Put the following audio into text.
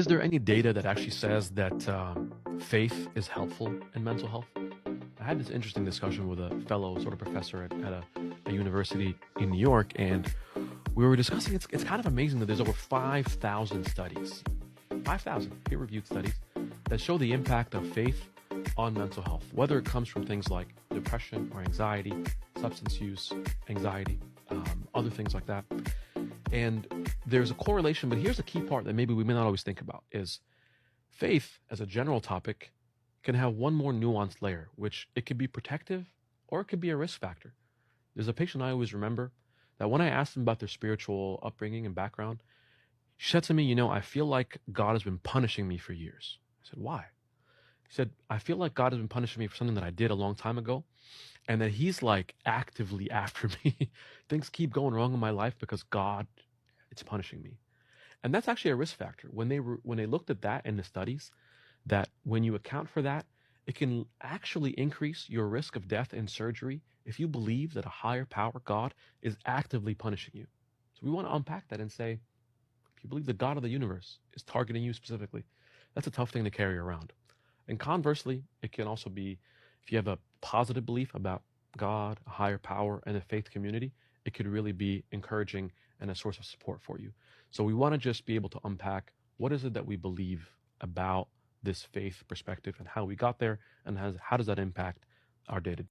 Is there any data that actually says that faith is helpful in mental health? I had this interesting discussion with a fellow sort of professor at a university in New York, and we were discussing it's kind of amazing that there's over 5,000 studies, 5,000 peer-reviewed studies that show the impact of faith on mental health, whether it comes from things like depression or anxiety, substance use, anxiety, other things like that. And there's a correlation, but here's a key part that maybe we may not always think about is faith as a general topic can have one more nuanced layer, which it could be protective or it could be a risk factor. There's a patient I always remember that when I asked them about their spiritual upbringing and background, she said to me, I feel like God has been punishing me for years. I said, why? He said, I feel like God has been punishing me for something that I did a long time ago, and that he's like actively after me. Things keep going wrong in my life because God, it's punishing me. And that's actually a risk factor. When they looked at that in the studies, that when you account for that, it can actually increase your risk of death and surgery if you believe that a higher power, God, is actively punishing you. So we want to unpack that and say, if you believe the God of the universe is targeting you specifically, that's a tough thing to carry around. And conversely, it can also be if you have a positive belief about God, a higher power, and a faith community, it could really be encouraging and a source of support for you. So we want to just be able to unpack what is it that we believe about this faith perspective and how we got there, and how does that impact our day to day.